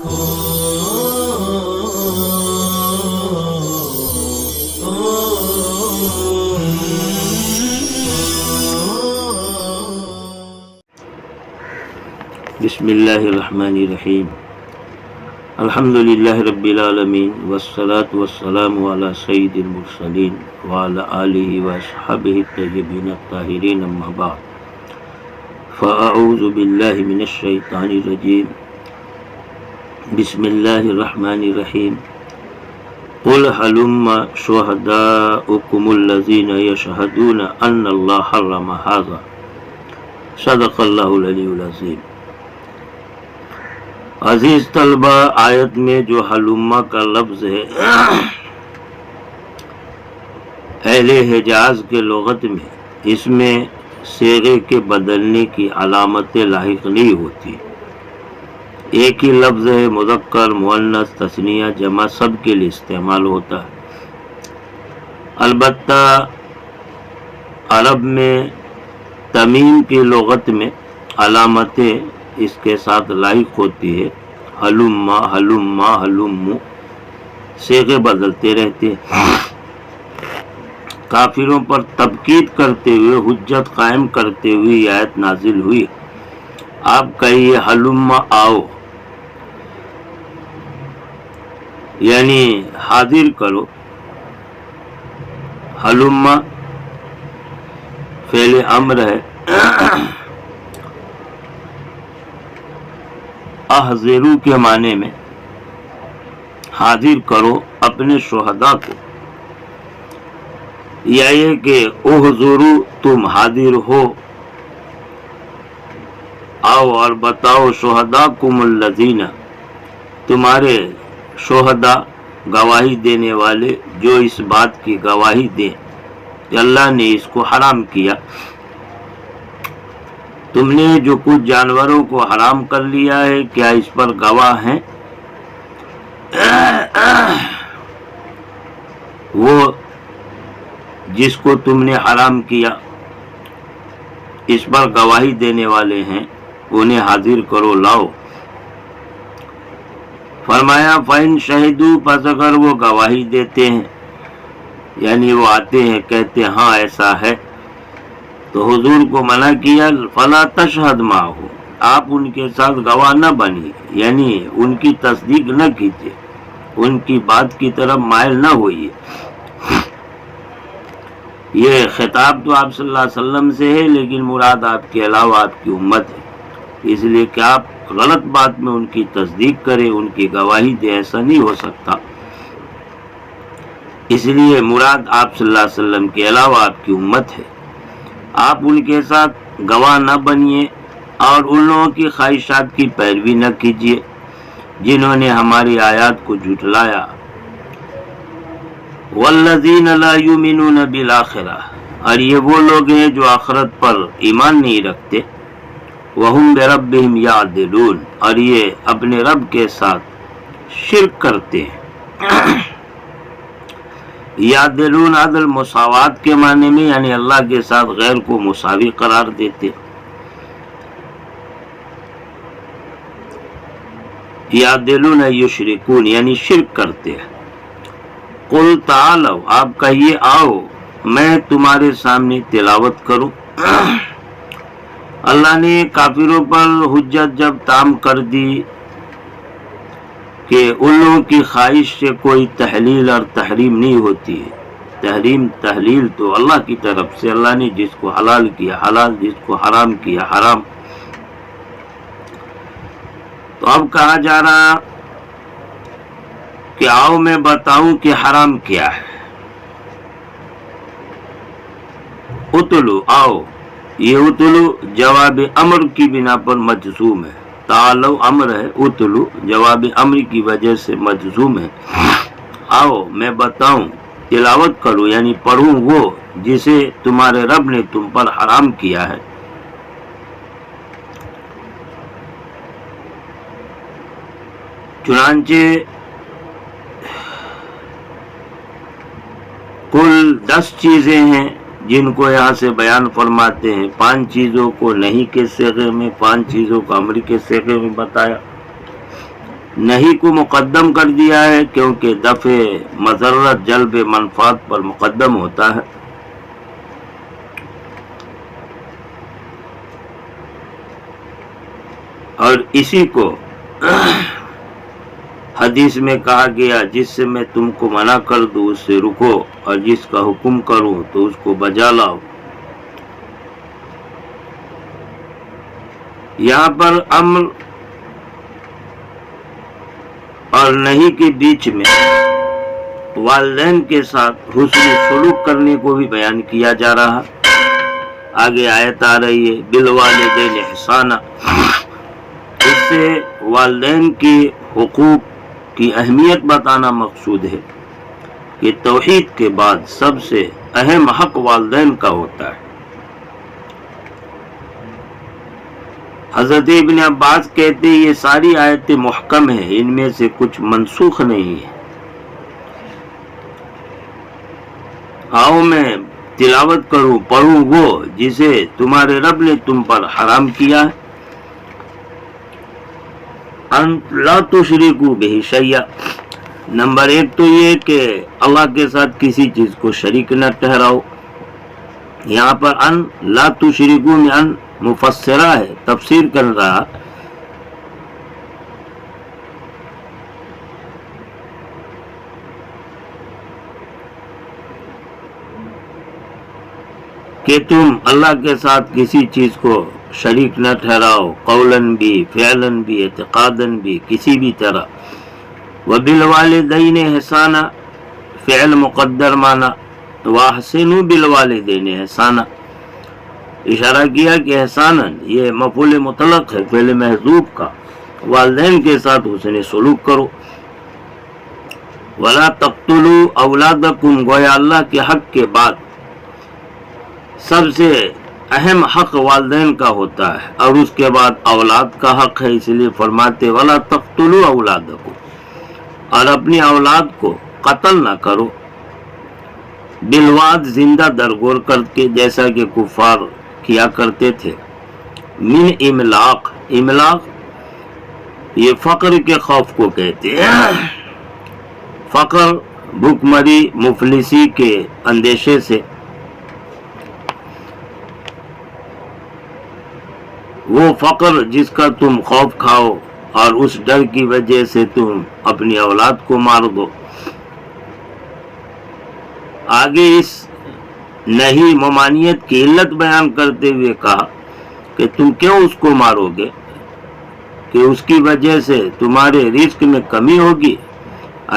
بسم اللہ الرحمن الرحیم الحمد للہ رب العالمین والصلاة والسلام علی سید المرسلین وعلی آلہ واصحابہ الطیبین الطاہرین اما بعد فاعوذ باللہ من الشیطان الرجیم بسم اللہ الرحمن الرحیم قل هلم شہداؤکم الذین یشہدون ان اللہ حرم ھذا صدق اللہ العلی العظیم۔ عزیز طلبہ، آیت میں جو حلمہ کا لفظ ہے اہل حجاز کے لغت میں اس میں صیغے کے بدلنے کی علامتیں لاحق نہیں ہوتی، ایک ہی لفظ ہے، مذکر مؤنث تثنیہ جمع سب کے لیے استعمال ہوتا ہے۔ البتہ عرب میں تمیم کی لغت میں علامتیں اس کے ساتھ لاحق ہوتی ہے، ہلما ہلما ہلمو، صیغے بدلتے رہتے ہیں۔ کافروں پر تبکید کرتے ہوئے، حجت قائم کرتے ہوئے یہ آیت نازل ہوئی۔ آپ کہیے ہلما آؤ، یعنی حاضر کرو۔ ہلما فعل امر ہے، احضروا کے معنی میں حاضر کرو اپنے شہداء کو، یا یہ کہ احضروا تم حاضر ہو، آؤ اور بتاؤ شہداءکم الذین، تمہارے شہداء گواہی دینے والے جو اس بات کی گواہی دیں کہ اللہ نے اس کو حرام کیا۔ تم نے جو کچھ جانوروں کو حرام کر لیا ہے، کیا اس پر گواہ ہیں؟ وہ جس کو تم نے حرام کیا اس پر گواہی دینے والے ہیں، انہیں حاضر کرو، لاؤ۔ فرمایا فَإِن شَهِدُوا، پس اگر وہ گواہی دیتے ہیں، یعنی وہ آتے ہیں کہتے ہیں ہاں ایسا ہے، تو حضور کو منع کیا فَلَا تَشْهَدْ مَعَهُ، آپ ان کے ساتھ گواہ نہ بنیے، یعنی ان کی تصدیق نہ کیجیے، ان کی بات کی طرف مائل نہ ہوئیے۔ یہ خطاب تو آپ صلی اللہ علیہ وسلم سے ہے، لیکن مراد آپ کے علاوہ آپ کی امت ہے، اس لیے کہ آپ غلط بات میں ان کی تصدیق کریں، ان کی گواہی دیں، ایسا نہیں ہو سکتا۔ اس لیے مراد آپ صلی اللہ علیہ وسلم کے علاوہ آپ کی امت ہے، آپ ان کے ساتھ گواہ نہ بنیے اور ان لوگوں کی خواہشات کی پیروی نہ کیجیے جنہوں نے ہماری آیات کو جھٹلایا۔ والذین لا یؤمنون بالآخرہ، اور یہ وہ لوگ ہیں جو آخرت پر ایمان نہیں رکھتے، وہم بربہم یعدلون، اور یہ اپنے رب کے ساتھ شرک کرتے ہیں۔ یعدلون عدل مساوات کے معنی میں، یعنی اللہ کے ساتھ غیر کو مساوی قرار دیتے۔ یعدلون یشرکون، یعنی شرک کرتے ہیں۔ قل تعالوا، آپ کہیے آؤ میں تمہارے سامنے تلاوت کروں۔ اللہ نے کافروں پر حجت جب تام کر دی کہ ان لوگوں کی خواہش سے کوئی تحلیل اور تحریم نہیں ہوتی ہے، تحریم تحلیل تو اللہ کی طرف سے، اللہ نے جس کو حلال کیا حلال، جس کو حرام کیا حرام۔ تو اب کہا جا رہا کہ آؤ میں بتاؤں کہ حرام کیا ہے۔ اتلو، آؤ، یہ اتلو جواب امر کی بنا پر مجزوم ہے، تعالو امر ہے، اتلو جواب امر کی وجہ سے مجزوم ہے۔ آؤ میں بتاؤں، تلاوت کروں یعنی پڑھوں وہ جسے تمہارے رب نے تم پر حرام کیا ہے۔ چنانچہ کل 10 چیزیں ہیں جن کو یہاں سے بیان فرماتے ہیں، 5 چیزوں کو نہیں کے صیغے میں، 5 چیزوں کو امر کے صیغے میں بتایا۔ نہیں کو مقدم کر دیا ہے کیونکہ دفع مضرت جلب منفعت پر مقدم ہوتا ہے. اور اسی کو حدیث میں کہا گیا جس سے میں تم کو منع کر دوں اس سے رکو اور جس کا حکم کروں تو اس کو بجا لاؤ. یہاں پر امر اور نہیں کے بیچ میں والدین کے ساتھ حسن سلوک کرنے کو بھی بیان کیا جا رہا. آگے آیت آ رہی ہے بالوالدین احسانا. اس سے والدین کے حقوق کی اہمیت بتانا مقصود ہے کہ توحید کے بعد سب سے اہم حق والدین کا ہوتا ہے. حضرت ابن عباس کہتے ہیں یہ ساری آیتیں محکم ہیں, ان میں سے کچھ منسوخ نہیں ہے. آؤ میں تلاوت کروں پڑھوں وہ جسے تمہارے رب نے تم پر حرام کیا ہے. ان لا تشرکوا بہ شیئا. نمبر 1 تو یہ کہ اللہ کے ساتھ کسی چیز کو شریک نہ ٹھہراؤ. یہاں پر ان لا تشرکوا میں ان مفسرہ ہے, تفسیر کر رہا. کہ تم اللہ کے ساتھ کسی چیز کو شریک نہ ٹھہراؤ, قولاً بھی فعلاً بھی اعتقاداً بھی کسی بھی طرح. وبالوالدین احسانا فعل مقدر مانا واحسنوا بالوالدین احسانا. اشارہ کیا کہ احساناً یہ مفعول مطلق ہے فعل محذوف کا. والدین کے ساتھ حسن سلوک کرو. ولا تقتلوا اولادکم, گویا اللہ کے حق کے بعد سب سے اہم حق والدین کا ہوتا ہے اور اس کے بعد اولاد کا حق ہے. اس لیے فرماتے ولا تقتلوا اولادکم, اور اپنی اولاد کو قتل نہ کرو. بالواد زندہ درگور کر کے, جیسا کہ کفار کیا کرتے تھے. من املاق, املاق یہ فقر کے خوف کو کہتے ہیں. فقر بھوکمری مفلسی کے اندیشے سے. وہ فقر جس کا تم خوف کھاؤ اور اس ڈر کی وجہ سے تم اپنی اولاد کو مار دو. آگے اس نہیں ممانعت کی علت بیان کرتے ہوئے کہا کہ تم کیوں اس کو مارو گے, کہ اس کی وجہ سے تمہارے رزق میں کمی ہوگی.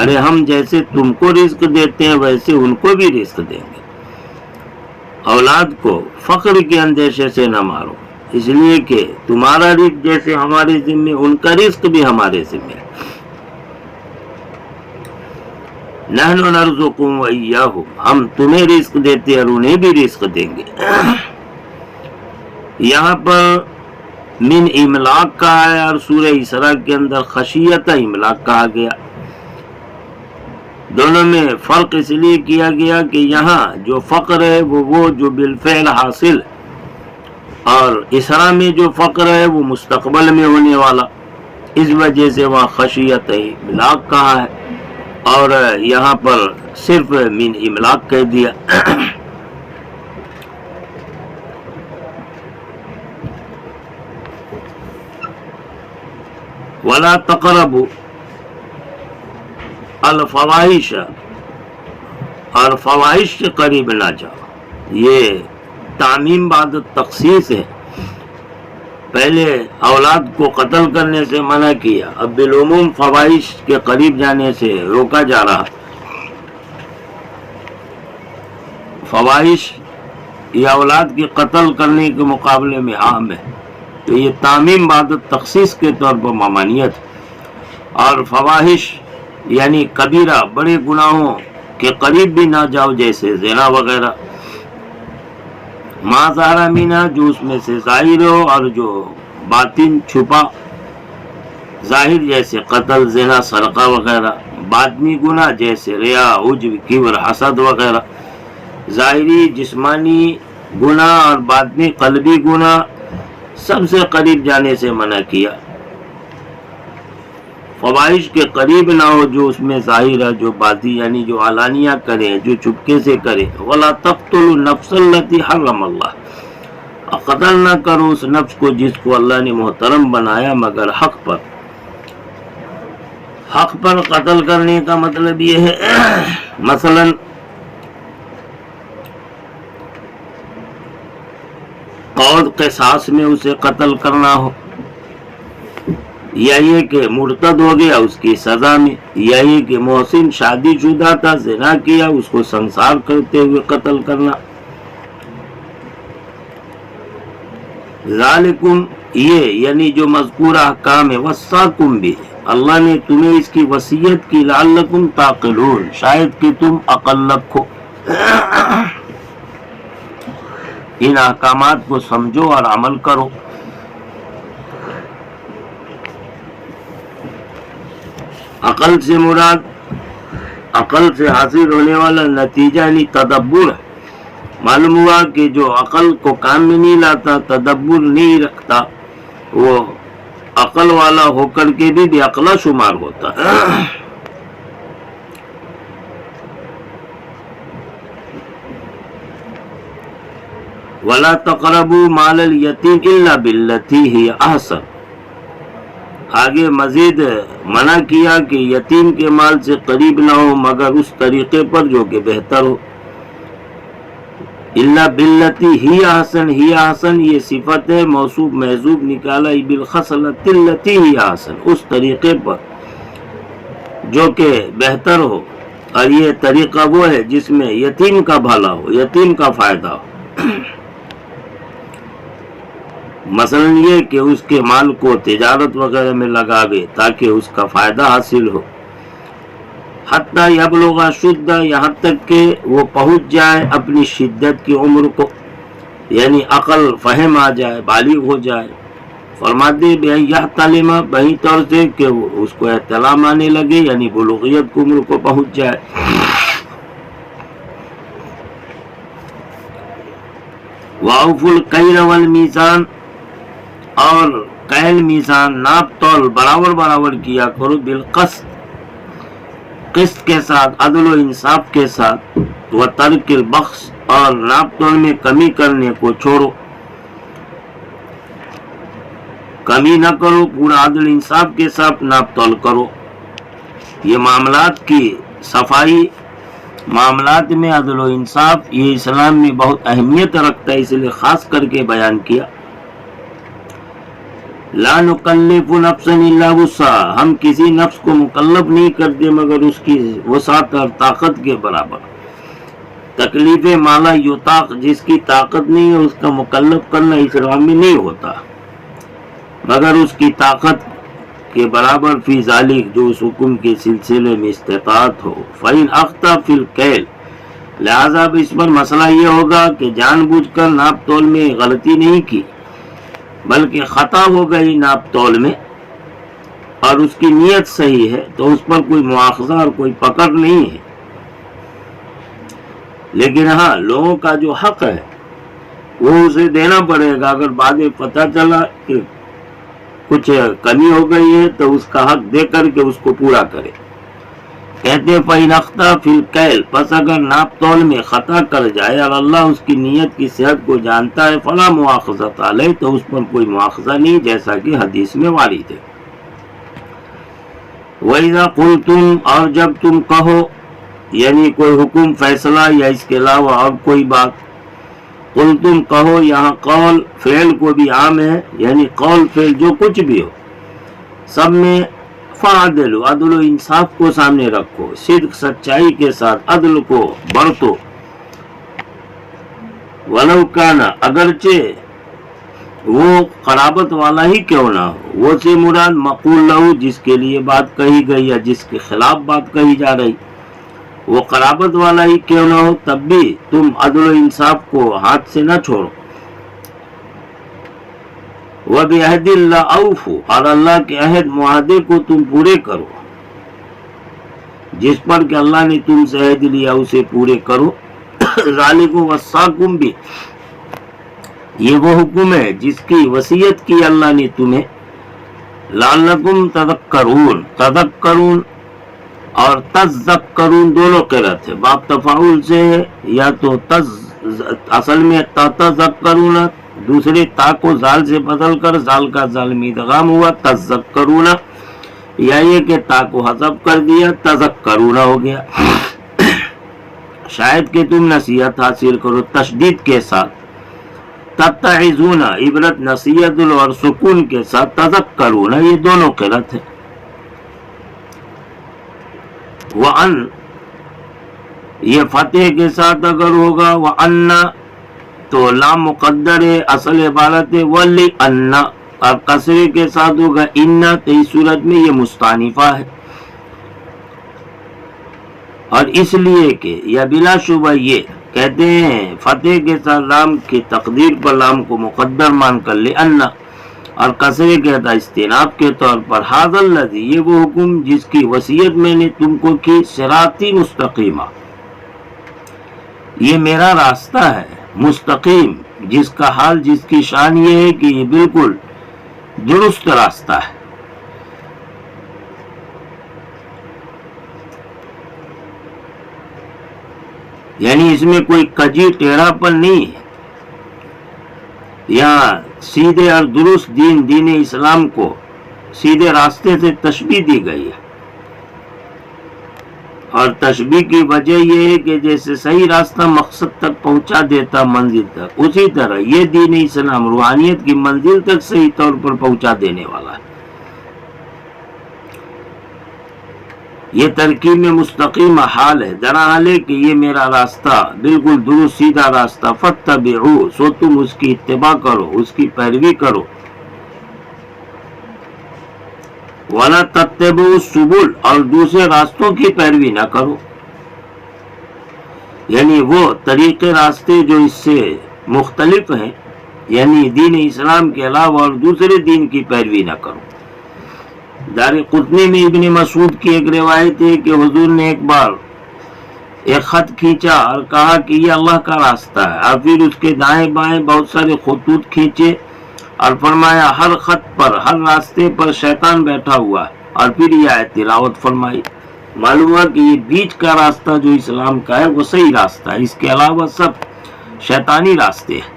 ارے ہم جیسے تم کو رزق دیتے ہیں ویسے ان کو بھی رزق دیں گے. اولاد کو فقر کے اندیشے سے نہ مارو, اس لیے کہ تمہارا رزق جیسے ہمارے ذمہ, ان کا رزق بھی ہمارے ذمہ. نحن نرزقهم وإياهم, ہم تمہیں رزق دیتے اور انہیں بھی رزق دیں گے. یہاں پر من املاق کہا ہے اور سورہ اسراء کے اندر خشیت املاق کہا گیا. دونوں میں فرق اس لیے کیا گیا کہ یہاں جو فقر ہے وہ جو بالفعل حاصل, اور اسراء میں جو فقر ہے وہ مستقبل میں ہونے والا. اس وجہ سے وہاں خشیت املاق کہا ہے اور یہاں پر صرف من املاق کہہ دیا. ولا تقربوا الفواحش, اور فواحش کے قریب نہ جاؤ. یہ تعمیم بعد تخصیص ہے. پہلے اولاد کو قتل کرنے سے منع کیا, اب بالعموم فواحش کے قریب جانے سے روکا جا رہا. فواحش یہ اولاد کے قتل کرنے کے مقابلے میں عام ہے, تو یہ تعمیم بعد تخصیص کے طور پر ممانعت. اور فواحش یعنی کبیرہ بڑے گناہوں کے قریب بھی نہ جاؤ, جیسے زنا وغیرہ. ما ظاہر منہا, جو اس میں سے ظاہر ہو, اور جو باطن چھپا ظاہر جیسے قتل زنا سرقہ وغیرہ. باطنی گناہ جیسے ریا عجب کبر حسد وغیرہ. ظاہری جسمانی گناہ اور باطنی قلبی گناہ سب سے قریب جانے سے منع کیا. فواحش کے قریب نہ ہو، جو اس میں ظاہر ہے، جو باطی یعنی جو علانیہ کرے، جو چپکے سے کرے. ولا تقتلوا النفس التي حرم اللہ، قتل نہ کرو اس نفس کو جس کو اللہ نے محترم بنایا مگر حق پر. حق پر قتل کرنے کا مطلب یہ ہے مثلا قود قصاص میں اسے قتل کرنا ہو، یا یہ کہ مرتد ہو گیا اس کی سزا میں، یا یہ کہ محسن شادی شدہ تھا زنا کیا اس کو سنسار کرتے ہوئے قتل کرنا. ذالکم یہ یعنی جو مذکورہ احکام ہے، وصاکم بھی اللہ نے تمہیں اس کی وصیت کی، لعلکم تعقلون شاید کہ تم عقل رکھو. ان احکامات کو سمجھو اور عمل کرو. عقل سے مراد عقل سے حاصل ہونے والا نتیجہ یعنی تدبر ہے. معلوم ہوا کہ جو عقل کو کام میں نہیں لاتا، تدبر نہیں رکھتا، وہ عقل والا ہو کر کے بھی بے عقلا شمار ہوتا ہے. وَلَا تَقْرَبُوا مَالَ الْيَتِيمِ إِلَّا بِالَّتِي هِيَ أَحْسَنُ. آگے مزید منع کیا کہ یتیم کے مال سے قریب نہ ہو مگر اس طریقے پر جو کہ بہتر ہو. الا باللتی ہی احسن، ہی احسن یہ صفت ہے، موصوف محذوف نکالا، بالخصلۃ التی ہی احسن اس طریقے پر جو کہ بہتر ہو. اور یہ طریقہ وہ ہے جس میں یتیم کا بھلا ہو، یتیم کا فائدہ ہو. مثلا یہ کہ اس کے مال کو تجارت وغیرہ میں لگاوے تاکہ اس کا فائدہ حاصل ہو. حتیٰ یبلغ شدہ یہاں تک کہ وہ پہنچ جائے اپنی شدت کی عمر کو، یعنی عقل فہم آ جائے، بالغ ہو جائے. فرما دے یحتلم بہی طور سے کہ اس کو احتلام آنے لگے، یعنی بلوغیت کی عمر کو پہنچ جائے. وَأَوْفُوا الْكَيْلَ وَالْمِيزَانَ اور کیل میزان ناپ تول برابر کیا کرو، بالقسط قسط کے ساتھ، عدل و انصاف کے ساتھ. وَتَرْكِ الْبَخْسِ اور ناپ تول میں کمی کرنے کو چھوڑو، کمی نہ کرو، پورا عدل انصاف کے ساتھ ناپ تول کرو. یہ معاملات کی صفائی، معاملات میں عدل و انصاف یہ اسلام میں بہت اہمیت رکھتا ہے، اس لیے خاص کر کے بیان کیا. لا نکلف نفسا الا وسعها ہم کسی نفس کو مکلف نہیں کرتے مگر اس کی وسعت اور طاقت کے برابر. تکلیف مالا یطاق جس کی طاقت نہیں ہے اس کا مکلف کرنا اسلام میں نہیں ہوتا مگر اس کی طاقت کے برابر، فی ذالک جو اس حکم کے سلسلے میں استطاعت ہو. فإن اخطأ فی الکیل لہذا اس پر مسئلہ یہ ہوگا کہ جان بوجھ کر ناپ تول میں غلطی نہیں کی بلکہ خطا ہو گئی ناپ تول میں اور اس کی نیت صحیح ہے تو اس پر کوئی مواخذہ اور کوئی پکڑ نہیں ہے. لیکن ہاں لوگوں کا جو حق ہے وہ اسے دینا پڑے گا. اگر بعد میں پتہ چلا کہ کچھ کمی ہو گئی ہے تو اس کا حق دے کر کے اس کو پورا کرے. کہتے ہیں فَإِنْ أَخْطَأَ فِي الْكَيْلِ پس اگر ناپ تول میں خطا کر جائے اور اللہ اس کی نیت کی صحت کو جانتا ہے، فَلَا مُؤَاخَذَةَ عَلَيْهِ تو اس پر کوئی مواخذہ نہیں جیسا کہ حدیث میں وارد ہے. وَإِذَا قُلْتُمْ اور جب تم کہو، یعنی کوئی حکم فیصلہ یا اس کے علاوہ اور کوئی بات، قُلْتُمْ کہو یہاں قول فعل کو بھی عام ہے، یعنی قول فعل جو کچھ بھی ہو سب میں فَعَدِلُوا عدل و انصاف کو سامنے رکھو، صدق سچائی کے ساتھ عدل کو برتو. وَلَوْ كَانَ اگرچہ وہ قرابت والا ہی کیوں نہ ہو، وہ سے مراد مقول لہو جس کے لیے بات کہی گئی یا جس کے خلاف بات کہی جا رہی، وہ قرابت والا ہی کیوں نہ ہو تب بھی تم عدل و انصاف کو ہاتھ سے نہ چھوڑو. وَبِعَهْدِ اللَّهِ أَوْفُوا اور اللہ کے عہد معاہدے کو تم پورے کرو، جس پر کہ اللہ نے تم سے عہد لیا اسے پورے کرو. ذَلِكُمْ وَصَّاكُمْ بِهِ یہ وہ حکم ہے جس کی وصیت کی اللہ نے تمہیں، لعلکم تذکرون، تذکرون اور تذکرون دونوں قرأت ہے، باب تفاعل سے ہے، یا تو اصل میں تذکرون، دوسرے تا کو زال سے بدل کر زال کا زال میں ادغام ہوا تذکرون، یا یہ کہ تا کو حذف کر دیا تذکرون ہو گیا، شاید کہ تم نصیحت حاصل کرو تشدید کے ساتھ، تتعظون عبرت نصیحت اور سکون کے ساتھ، تذکرون یہ دونوں قرأت ہے۔ وَأَن یہ فتح کے ساتھ اگر ہوگا، وَأَنَّ تو لام مقدر ہے، اصل عبارت ہے وَلِأَنَّ، اور کسرے کے ساتھ ہوگا اِنَّ، تو اس صورت میں یہ مستانفہ ہے، اور اس لیے کہ یا بلا شبہ یہ کہتے ہیں فتح کے ساتھ لام کی تقدیر پر لام کو مقدر مان کر لِأَنَّ، اور کسرے کے ساتھ استناف کے طور پر ھذا الذی، یہ وہ حکم جس کی وصیت میں نے تم کو کی، صراطی مستقیمہ، یہ میرا راستہ ہے مستقیم، جس کا حال جس کی شان یہ ہے کہ یہ بالکل درست راستہ ہے۔ یعنی اس میں کوئی کجی ٹیڑھا پن نہیں ہے، یہاں سیدھے اور درست دین اسلام کو سیدھے راستے سے تشبیہ دی گئی ہے، اور تشبیہ کی وجہ یہ ہے کہ جیسے صحیح راستہ مقصد تک پہنچا دیتا منزل تک، اسی طرح یہ دین اسلام روحانیت کی منزل تک صحیح طور پر پہنچا دینے والا ہے۔ یہ ترکیب میں مستقیم حال ہے، درا حال ہے کہ یہ میرا راستہ بالکل درست سیدھا راستہ، فاتبعوا، سو تم اس کی اتباع کرو، اس کی پیروی کرو، وَلَا تَتَّبِعُوا السُّبُلَ، اور دوسرے راستوں کی پیروی نہ کرو، یعنی وہ طریقے راستے جو اس سے مختلف ہیں، یعنی دین اسلام کے علاوہ اور دوسرے دین کی پیروی نہ کرو۔ دارقطنی میں ابن مسعود کی ایک روایت ہے کہ حضور نے ایک بار ایک خط کھینچا اور کہا کہ یہ اللہ کا راستہ ہے، اور پھر اس کے دائیں بائیں بہت سارے خطوط کھینچے اور فرمایا ہر خط پر، ہر راستے پر شیطان بیٹھا ہوا ہے، اور پھر یہ آیت تلاوت فرمائی۔ معلوم ہوا کہ یہ بیچ کا راستہ جو اسلام کا ہے وہ صحیح راستہ ہے، اس کے علاوہ سب شیطانی راستے ہیں،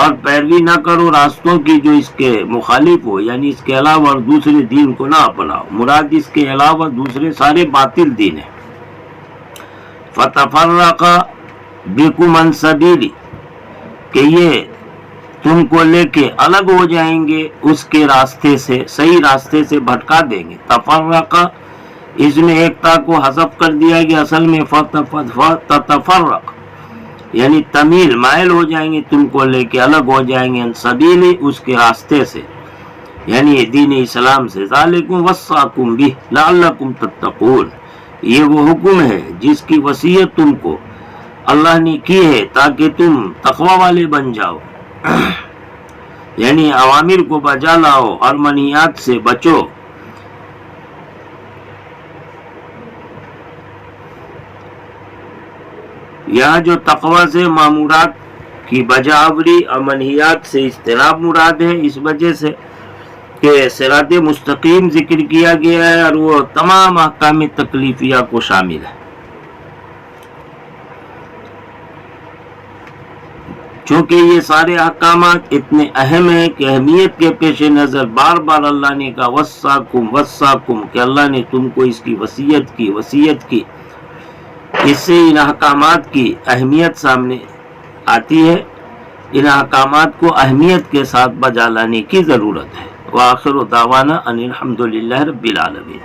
اور پیروی نہ کرو راستوں کی جو اس کے مخالف ہو، یعنی اس کے علاوہ اور دوسرے دین کو نہ اپناؤ، مراد اس کے علاوہ دوسرے سارے باطل دین ہیں۔ فَتَفَرَّقَ بِكُمْ عَنْ سَبِيلِهِ، کہ یہ تم کو لے کے الگ ہو جائیں گے اس کے راستے سے، صحیح راستے سے بھٹکا دیں گے۔ تفرق، اس میں ایک تا کو حذف کر دیا گیا، اصل میں تتفرق یعنی تمیل، مائل ہو جائیں گے، تم کو لے کے الگ ہو جائیں گے، سبیل اس کے راستے سے، یعنی دین اسلام سے۔ ذالکم وصاکم بہ لعلکم تتقون، یہ وہ حکم ہے جس کی وصیت تم کو اللہ نے کی ہے تاکہ تم تقوی والے بن جاؤ، یعنی اوامر کو بجا لاؤ اور منہیات سے بچو۔ یہاں جو تقوی سے مامورات کی بجاوری اور منہیات سے اجتناب مراد ہے، اس وجہ سے کہ صراط مستقیم ذکر کیا گیا ہے اور وہ تمام احکام تکلیفیہ کو شامل ہے۔ چونکہ یہ سارے احکامات اتنے اہم ہیں کہ اہمیت کے پیش نظر بار بار اللہ نے کہا وصاکم وصاکم، کہ اللہ نے تم کو اس کی وصیت کی۔ اس سے ان احکامات کی اہمیت سامنے آتی ہے، ان احکامات کو اہمیت کے ساتھ بجا لانے کی ضرورت ہے۔ وآخر دعوانا ان الحمد للہ رب العالمین۔